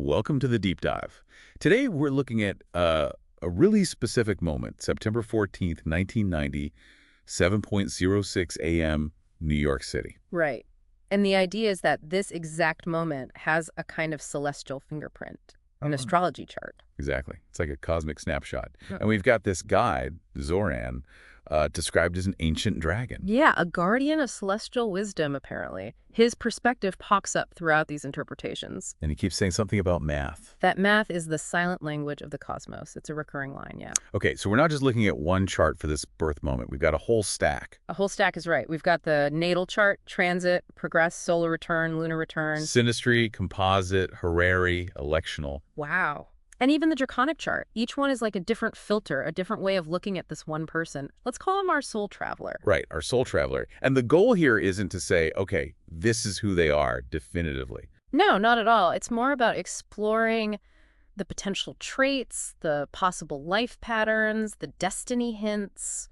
Welcome to the deep dive. Today we're looking at a really specific moment, September 14th, 1990, 7:06 a.m., New York City. Right. And the idea is that this exact moment has a kind of celestial fingerprint, an astrology chart. Exactly. It's like a cosmic snapshot. Huh. And we've got this guide, Zoran, described as an ancient dragon. Yeah, a guardian of celestial wisdom, apparently. His perspective pops up throughout these interpretations. And he keeps saying something about math. That math is the silent language of the cosmos. It's a recurring line, yeah. Okay, so we're not just looking at one chart for this birth moment. We've got a whole stack. A whole stack is right. We've got the natal chart, transit, progress, solar return, lunar return. Synastry, composite, horary, electional. Wow. And even the draconic chart. Each one is like a different filter, a different way of looking at this one person. Let's call him our soul traveler. Right, our soul traveler. And the goal here isn't to say, okay, this is who they are definitively. No, not at all. It's more about exploring the potential traits, the possible life patterns, the destiny hints,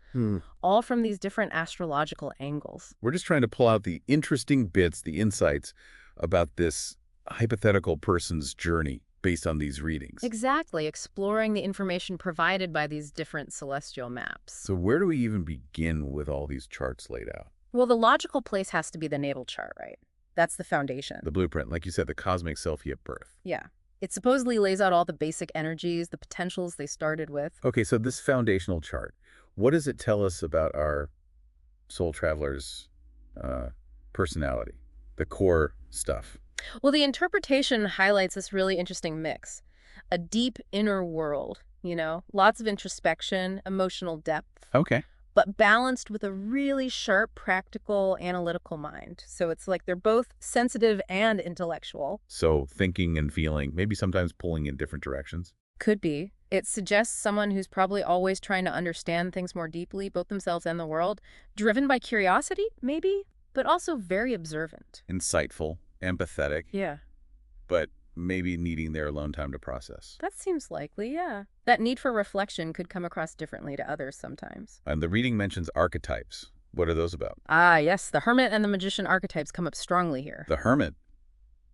all from these different astrological angles. We're just trying to pull out the interesting bits, the insights about this hypothetical person's journey based on these readings. Exactly, exploring the information provided by these different celestial maps. So where do we even begin with all these charts laid out? Well, the logical place has to be the natal chart, right? That's the foundation. The blueprint, like you said, the cosmic selfie at birth. Yeah. It supposedly lays out all the basic energies, the potentials they started with. Okay, so this foundational chart, what does it tell us about our soul traveler's personality, the core stuff? Well, the interpretation highlights this really interesting mix. A deep inner world, lots of introspection, emotional depth, Okay. but balanced with a really sharp, practical, analytical mind. So it's like they're both sensitive and intellectual. So thinking and feeling, maybe sometimes pulling in different directions. Could be. It suggests someone who's probably always trying to understand things more deeply, both themselves and the world, driven by curiosity, maybe, but also very observant. Insightful, empathetic, Yeah. but maybe needing their alone time to process. That seems likely, yeah. That need for reflection could come across differently to others sometimes. And the reading mentions archetypes. What are those about? Ah, yes, the hermit and the magician archetypes come up strongly here. The hermit,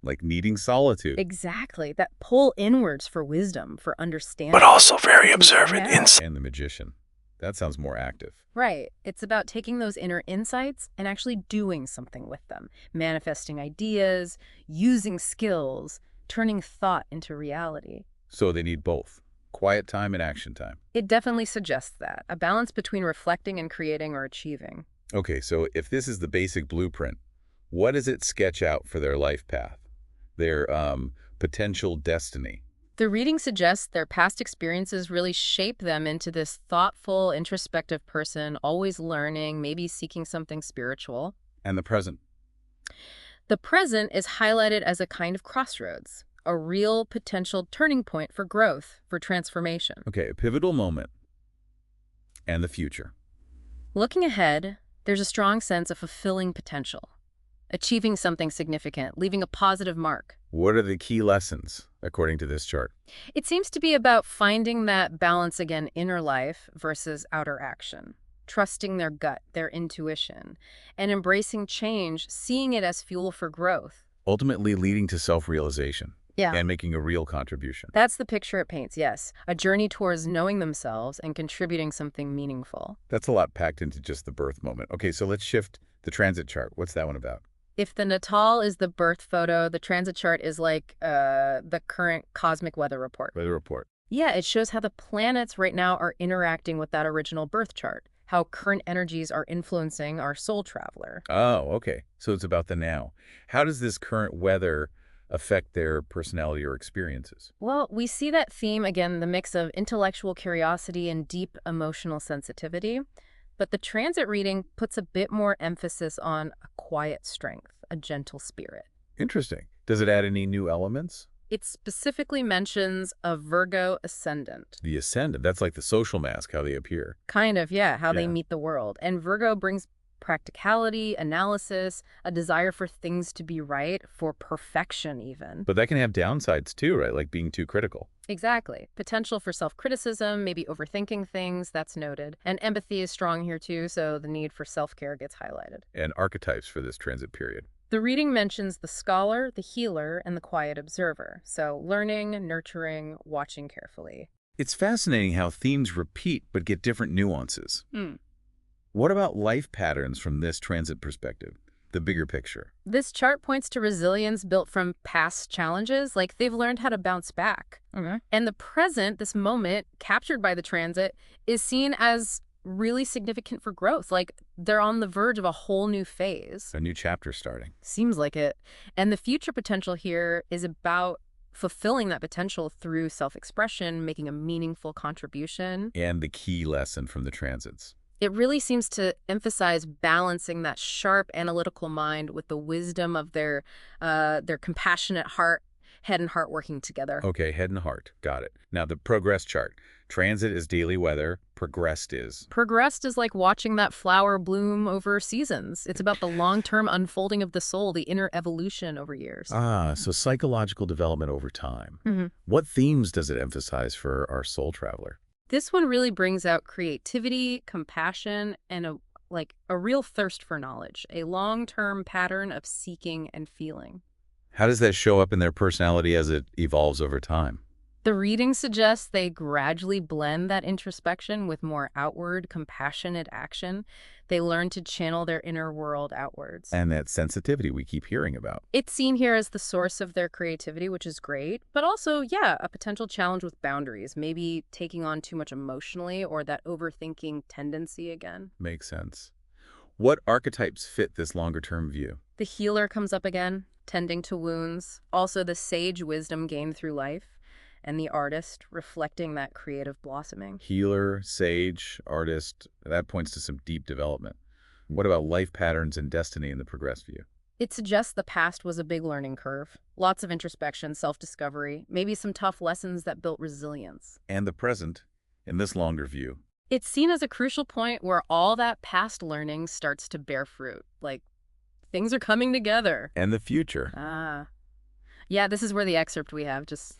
like needing solitude. Exactly, that pull inwards for wisdom, for understanding. But also very observant. Yeah. And the magician. That sounds more active. Right. It's about taking those inner insights and actually doing something with them, manifesting ideas, using skills, turning thought into reality. So they need both, quiet time and action time. It definitely suggests that, a balance between reflecting and creating or achieving. Okay, so if this is the basic blueprint, what does it sketch out for their life path, their potential destiny? The reading suggests their past experiences really shape them into this thoughtful, introspective person, always learning, maybe seeking something spiritual. And the present. The present is highlighted as a kind of crossroads, a real potential turning point for growth, for transformation. Okay, a pivotal moment. And the future. Looking ahead, there's a strong sense of fulfilling potential, achieving something significant, leaving a positive mark. What are the key lessons, according to this chart? It seems to be about finding that balance again, inner life versus outer action, trusting their gut, their intuition, and embracing change, seeing it as fuel for growth. Ultimately leading to self-realization. Yeah. And making a real contribution. That's the picture it paints, yes. A journey towards knowing themselves and contributing something meaningful. That's a lot packed into just the birth moment. Okay, so let's shift the transit chart. What's that one about? If the natal is the birth photo, the transit chart is like the current cosmic weather report. Weather report. Yeah, it shows how the planets right now are interacting with that original birth chart, how current energies are influencing our soul traveler. Oh, okay. So it's about the now. How does this current weather affect their personality or experiences? Well, we see that theme, again, the mix of intellectual curiosity and deep emotional sensitivity. But the transit reading puts a bit more emphasis on a quiet strength, a gentle spirit. Interesting. Does it add any new elements? It specifically mentions a Virgo ascendant. The ascendant, that's like the social mask, how they appear. Kind of, yeah, how they Yeah. meet the world. And Virgo brings practicality, analysis, a desire for things to be right, for perfection even. But that can have downsides too, right? Like being too critical. Exactly. Potential for self-criticism, maybe overthinking things, that's noted. And empathy is strong here too, so the need for self-care gets highlighted. And archetypes for this transit period. The reading mentions the scholar, the healer, and the quiet observer. So learning, nurturing, watching carefully. It's fascinating how themes repeat but get different nuances. What about life patterns from this transit perspective, the bigger picture? This chart points to resilience built from past challenges, like they've learned how to bounce back. Okay. And the present, this moment captured by the transit, is seen as really significant for growth. Like they're on the verge of a whole new phase. A new chapter starting. Seems like it. And the future potential here is about fulfilling that potential through self-expression, making a meaningful contribution. And the key lesson from the transits. It really seems to emphasize balancing that sharp analytical mind with the wisdom of their compassionate heart, head and heart working together. Okay, head and heart. Got it. Now, the progress chart. Transit is daily weather. Progressed is. Progressed is like watching that flower bloom over seasons. It's about the long-term unfolding of the soul, the inner evolution over years. Ah, so psychological development over time. Mhm. What themes does it emphasize for our soul traveler? This one really brings out creativity, compassion, and a real thirst for knowledge, a long-term pattern of seeking and feeling. How does that show up in their personality as it evolves over time? The reading suggests they gradually blend that introspection with more outward, compassionate action. They learn to channel their inner world outwards. And that sensitivity we keep hearing about. It's seen here as the source of their creativity, which is great, but also, yeah, a potential challenge with boundaries, maybe taking on too much emotionally or that overthinking tendency again. Makes sense. What archetypes fit this longer-term view? The healer comes up again, tending to wounds. Also, the sage wisdom gained through life. And the artist, reflecting that creative blossoming. Healer, sage, artist, that points to some deep development. What about life patterns and destiny in the progressed view? It suggests the past was a big learning curve. Lots of introspection, self-discovery, maybe some tough lessons that built resilience. And the present, in this longer view. It's seen as a crucial point where all that past learning starts to bear fruit. Like, things are coming together. And the future. Ah. Yeah, this is where the excerpt we have just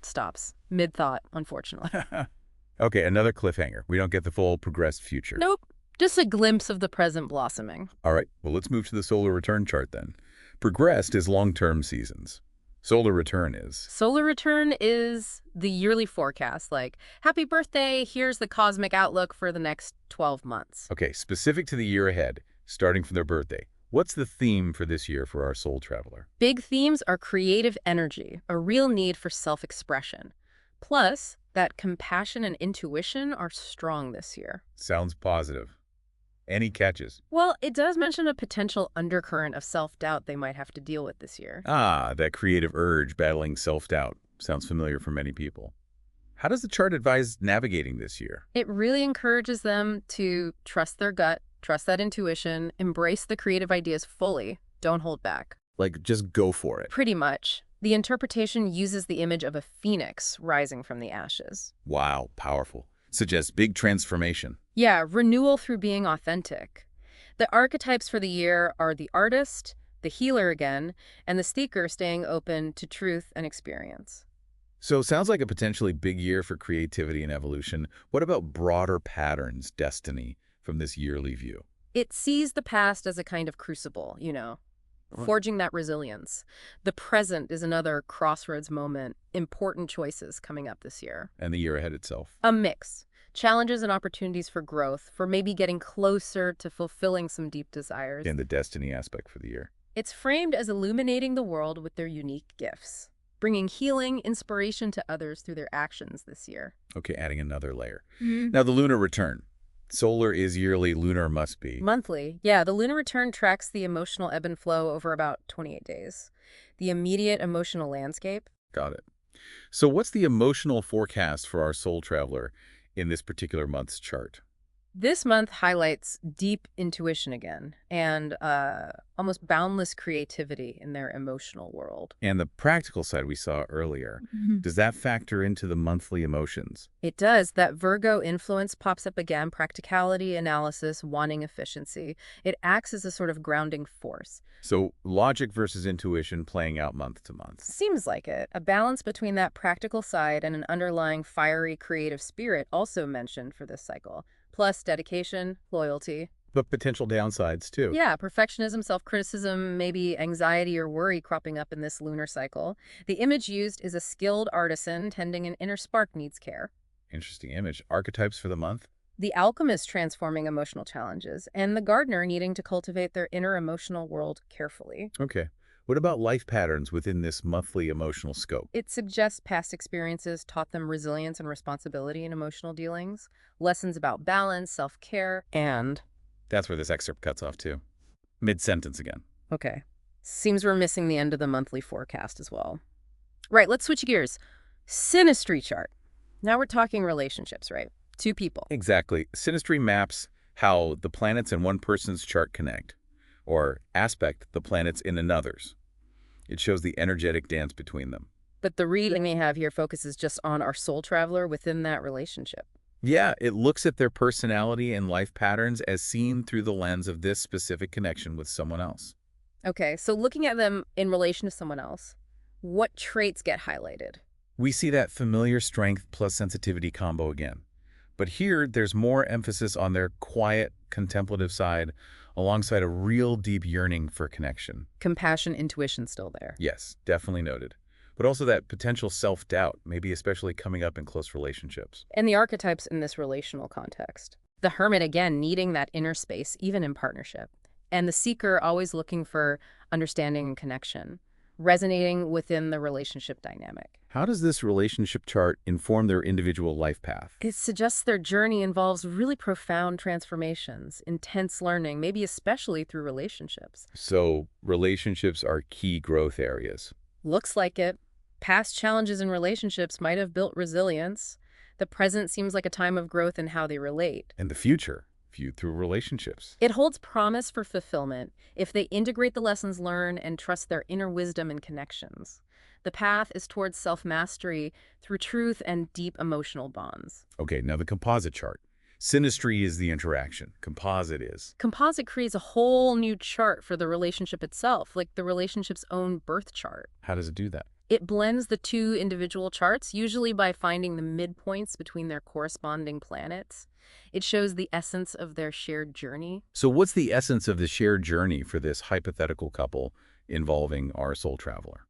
stops. Mid-thought, unfortunately. Okay, another cliffhanger. We don't get the full progressed future. Nope. Just a glimpse of the present blossoming. All right, well, let's move to the solar return chart then. Progressed is long-term seasons. Solar return is. Solar return is the yearly forecast, like, happy birthday, here's the cosmic outlook for the next 12 months. Okay, specific to the year ahead, starting from their birthday. What's the theme for this year for our soul traveler? Big themes are creative energy, a real need for self-expression. Plus, that compassion and intuition are strong this year. Sounds positive. Any catches? Well, it does mention a potential undercurrent of self-doubt they might have to deal with this year. Ah, that creative urge battling self-doubt. Sounds familiar for many people. How does the chart advise navigating this year? It really encourages them to trust their gut, trust that intuition, embrace the creative ideas fully, don't hold back. Like, just go for it. Pretty much. The interpretation uses the image of a phoenix rising from the ashes. Wow, powerful. Suggests big transformation. Yeah, renewal through being authentic. The archetypes for the year are the artist, the healer again, and the seeker staying open to truth and experience. So it sounds like a potentially big year for creativity and evolution. What about broader patterns, destiny, from this yearly view? It sees the past as a kind of crucible, forging that resilience. The present is another crossroads moment, important choices coming up this year. And the year ahead itself. A mix. Challenges and opportunities for growth, for maybe getting closer to fulfilling some deep desires. And the destiny aspect for the year. It's framed as illuminating the world with their unique gifts, bringing healing, inspiration to others through their actions this year. Okay, adding another layer. Now, the lunar return. Solar is yearly, lunar must be. Monthly. Yeah, the lunar return tracks the emotional ebb and flow over about 28 days. The immediate emotional landscape. Got it. So what's the emotional forecast for our soul traveler in this particular month's chart? This month highlights deep intuition again and almost boundless creativity in their emotional world. And the practical side we saw earlier, does that factor into the monthly emotions? It does. That Virgo influence pops up again, practicality, analysis, wanting efficiency. It acts as a sort of grounding force. So logic versus intuition playing out month to month. Seems like it. A balance between that practical side and an underlying fiery creative spirit also mentioned for this cycle. Plus dedication, loyalty, But potential downsides, too. Yeah, perfectionism, self-criticism, maybe anxiety or worry cropping up in this lunar cycle. The image used is a skilled artisan tending an inner spark needs care. Interesting image. Archetypes for the month? The alchemist transforming emotional challenges, and the gardener needing to cultivate their inner emotional world carefully. Okay. What about life patterns within this monthly emotional scope? It suggests past experiences taught them resilience and responsibility in emotional dealings, lessons about balance, self-care, and... That's where this excerpt cuts off, too. Mid-sentence again. Okay. Seems we're missing the end of the monthly forecast as well. Right, let's switch gears. Synastry chart. Now we're talking relationships, right? Two people. Exactly. Synastry maps how the planets in one person's chart connect, or aspect the planets in another's. It shows the energetic dance between them. But the reading we have here focuses just on our soul traveler within that relationship. Yeah, it looks at their personality and life patterns as seen through the lens of this specific connection with someone else. Okay, so looking at them in relation to someone else, what traits get highlighted? We see that familiar strength plus sensitivity combo again. But here, there's more emphasis on their quiet, contemplative side, alongside a real deep yearning for connection. Compassion, intuition still there. Yes, definitely noted. But also that potential self-doubt, maybe especially coming up in close relationships. And the archetypes in this relational context. The hermit, again, needing that inner space, even in partnership. And the seeker always looking for understanding and connection, resonating within the relationship dynamic. How does this relationship chart inform their individual life path? It suggests their journey involves really profound transformations, intense learning, maybe especially through relationships. So relationships are key growth areas. Looks like it. Past challenges in relationships might have built resilience. The present seems like a time of growth in how they relate. And the future, viewed through relationships. It holds promise for fulfillment if they integrate the lessons learned and trust their inner wisdom and connections. The path is towards self-mastery through truth and deep emotional bonds. Okay, now the composite chart. Synastry is the interaction. Composite is. Composite creates a whole new chart for the relationship itself, like the relationship's own birth chart. How does it do that? It blends the two individual charts, usually by finding the midpoints between their corresponding planets. It shows the essence of their shared journey. So what's the essence of the shared journey for this hypothetical couple involving our soul traveler?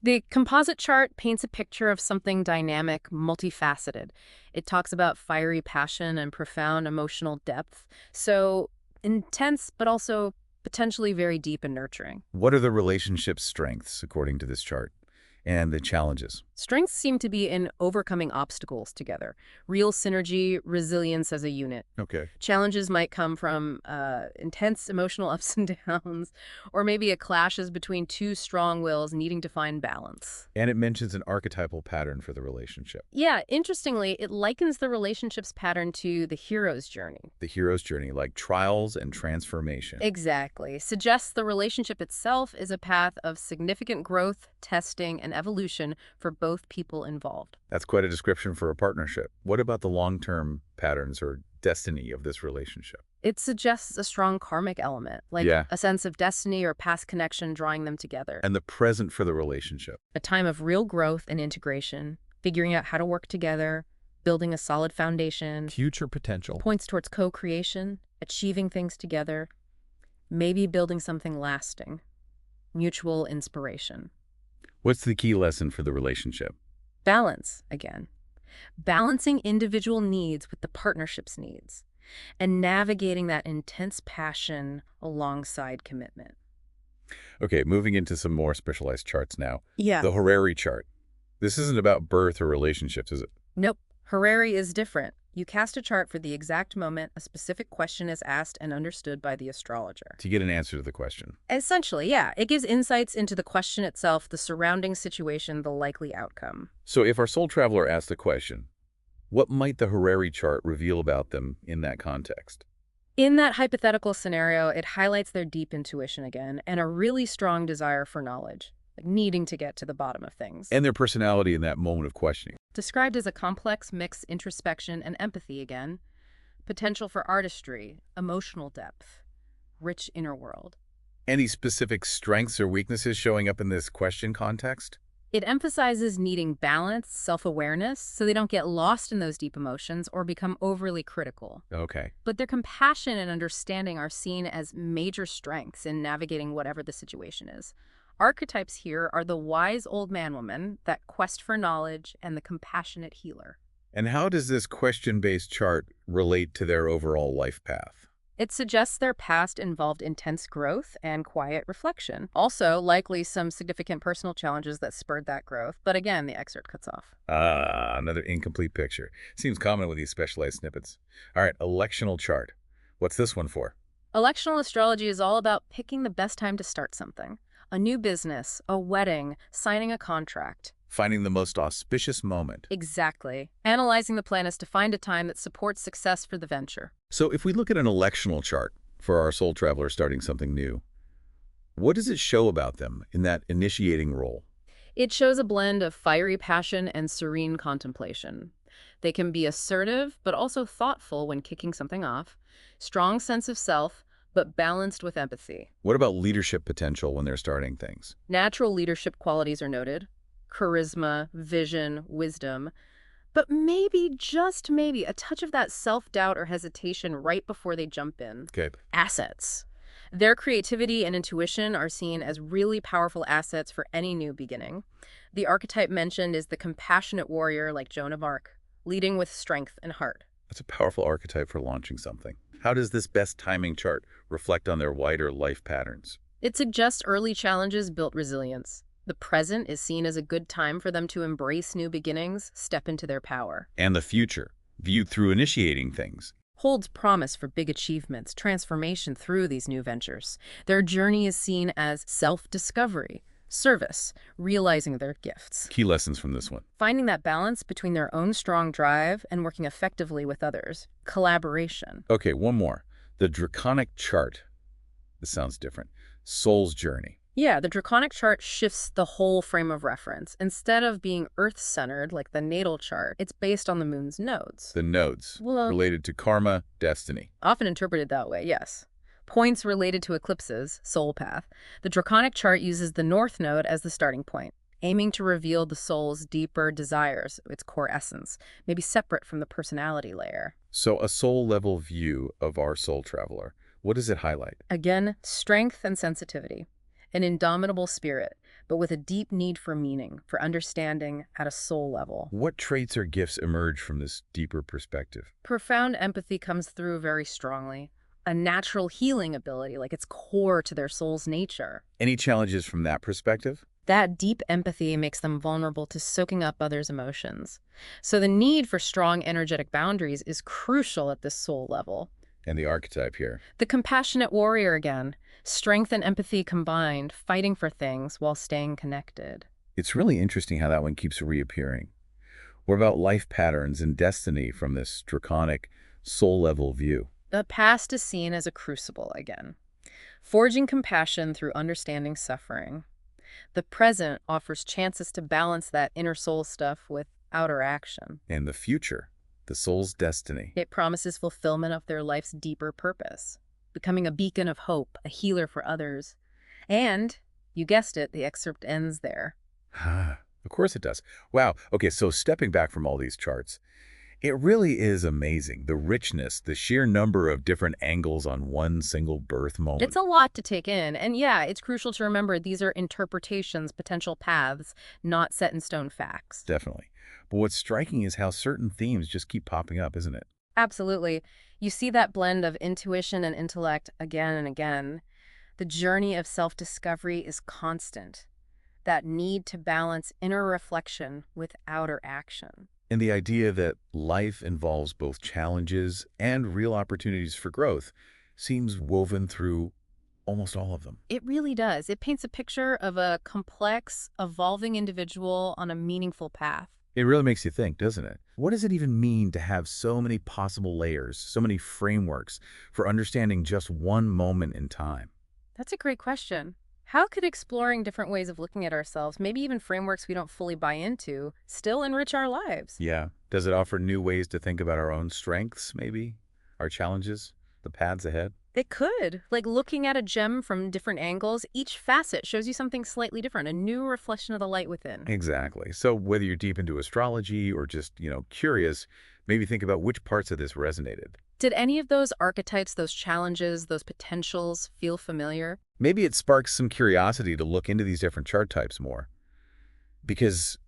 The composite chart paints a picture of something dynamic, multifaceted. It talks about fiery passion and profound emotional depth. So intense, but also potentially very deep and nurturing. What are the relationship strengths, according to this chart, and the challenges? Strengths seem to be in overcoming obstacles together, real synergy, resilience as a unit. Okay. Challenges might come from intense emotional ups and downs, or maybe a clashes between two strong wills needing to find balance. And it mentions an archetypal pattern for the relationship. Yeah, interestingly, it likens the relationship's pattern to the hero's journey. The hero's journey, like trials and transformation. Exactly. Suggests the relationship itself is a path of significant growth, testing, and evolution for both people involved. That's quite a description for a partnership. What about the long-term patterns or destiny of this relationship? It suggests a strong karmic element, like a sense of destiny or past connection drawing them together. And the present for the relationship. A time of real growth and integration, figuring out how to work together, building a solid foundation. Future potential. Points towards co-creation, achieving things together, maybe building something lasting. Mutual inspiration. What's the key lesson for the relationship? Balance, again. Balancing individual needs with the partnership's needs, and navigating that intense passion alongside commitment. Okay, moving into some more specialized charts now. Yeah. The Harari chart. This isn't about birth or relationships, is it? Nope. Harari is different. You cast a chart for the exact moment a specific question is asked and understood by the astrologer. To get an answer to the question. Essentially, yeah. It gives insights into the question itself, the surrounding situation, the likely outcome. So if our soul traveler asks the question, what might the Harari chart reveal about them in that context? In that hypothetical scenario, it highlights their deep intuition again and a really strong desire for knowledge, like needing to get to the bottom of things. And their personality in that moment of questioning. Described as a complex mix, introspection and empathy again. Potential for artistry, emotional depth, rich inner world. Any specific strengths or weaknesses showing up in this question context? It emphasizes needing balance, self-awareness, so they don't get lost in those deep emotions or become overly critical. Okay. But their compassion and understanding are seen as major strengths in navigating whatever the situation is. Archetypes here are the wise old man-woman, that quest for knowledge, and the compassionate healer. And how does this question-based chart relate to their overall life path? It suggests their past involved intense growth and quiet reflection. Also, likely some significant personal challenges that spurred that growth, but again, the excerpt cuts off. Ah, another incomplete picture. Seems common with these specialized snippets. All right, electional chart. What's this one for? Electional astrology is all about picking the best time to start something. A new business, a wedding, signing a contract. Finding the most auspicious moment. Exactly. Analyzing the planets to find a time that supports success for the venture. So if we look at an electional chart for our soul traveler starting something new, what does it show about them in that initiating role? It shows a blend of fiery passion and serene contemplation. They can be assertive, but also thoughtful when kicking something off. Strong sense of self, but balanced with empathy. What about leadership potential when they're starting things? Natural leadership qualities are noted. Charisma, vision, wisdom. But maybe, just maybe, a touch of that self-doubt or hesitation right before they jump in. Okay. Assets. Their creativity and intuition are seen as really powerful assets for any new beginning. The archetype mentioned is the compassionate warrior like Joan of Arc, leading with strength and heart. That's a powerful archetype for launching something. How does this best timing chart reflect on their wider life patterns? It suggests early challenges built resilience. The present is seen as a good time for them to embrace new beginnings, step into their power. And the future, viewed through initiating things. Holds promise for big achievements, transformation through these new ventures. Their journey is seen as self-discovery, service, realizing their gifts. Key lessons from this one. Finding that balance between their own strong drive and working effectively with others. Collaboration. Okay, one more. The draconic chart. This sounds different. Soul's journey. Yeah, the draconic chart shifts the whole frame of reference. Instead of being Earth-centered like the natal chart, it's based on the moon's nodes. The nodes, Well, related to karma, destiny. often interpreted that way, yes. Points related to eclipses, soul path. The draconic chart uses the north node as the starting point, aiming to reveal the soul's deeper desires, its core essence, maybe separate from the personality layer. So a soul-level view of our soul traveler. What does it highlight? Again, strength and sensitivity. An indomitable spirit, but with a deep need for meaning, for understanding at a soul level. What traits or gifts emerge from this deeper perspective? Profound empathy comes through very strongly. A natural healing ability, like it's core to their soul's nature. Any challenges from that perspective? That deep empathy makes them vulnerable to soaking up others' emotions. So the need for strong energetic boundaries is crucial at this soul level. And the archetype here. The compassionate warrior again. Strength and empathy combined, fighting for things while staying connected. It's really interesting how that one keeps reappearing. What about life patterns and destiny from this draconic soul-level view? The past is seen as a crucible again, forging compassion through understanding suffering. The present offers chances to balance that inner soul stuff with outer action. And the future, the soul's destiny. It promises fulfillment of their life's deeper purpose, becoming a beacon of hope, a healer for others. And, you guessed it, the excerpt ends there. Of course it does. Wow. Okay, so stepping back from all these charts, it really is amazing, the richness, the sheer number of different angles on one single birth moment. It's a lot to take in, and yeah, it's crucial to remember these are interpretations, potential paths, not set-in-stone facts. Definitely. But what's striking is how certain themes just keep popping up, isn't it? Absolutely. You see that blend of intuition and intellect again and again. The journey of self-discovery is constant. That need to balance inner reflection with outer action. And the idea that life involves both challenges and real opportunities for growth seems woven through almost all of them. It really does. It paints a picture of a complex, evolving individual on a meaningful path. It really makes you think, doesn't it? What does it even mean to have so many possible layers, so many frameworks for understanding just one moment in time? That's a great question. How could exploring different ways of looking at ourselves, maybe even frameworks we don't fully buy into, still enrich our lives? Yeah. Does it offer new ways to think about our own strengths, maybe? Our challenges? The paths ahead? It could. Like looking at a gem from different angles, each facet shows you something slightly different, a new reflection of the light within. Exactly. So whether you're deep into astrology or just, curious, maybe think about which parts of this resonated. Did any of those archetypes, those challenges, those potentials feel familiar? Maybe it sparks some curiosity to look into these different chart types more. Because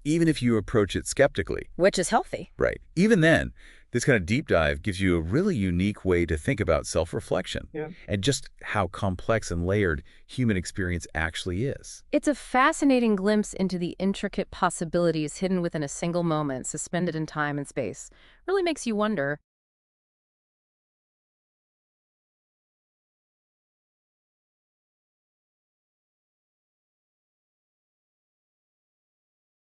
even if you approach it skeptically, Which is healthy. right, even then, this kind of deep dive gives you a really unique way to think about self-reflection and just how complex and layered human experience actually is. It's a fascinating glimpse into the intricate possibilities hidden within a single moment, suspended in time and space. Really makes you wonder,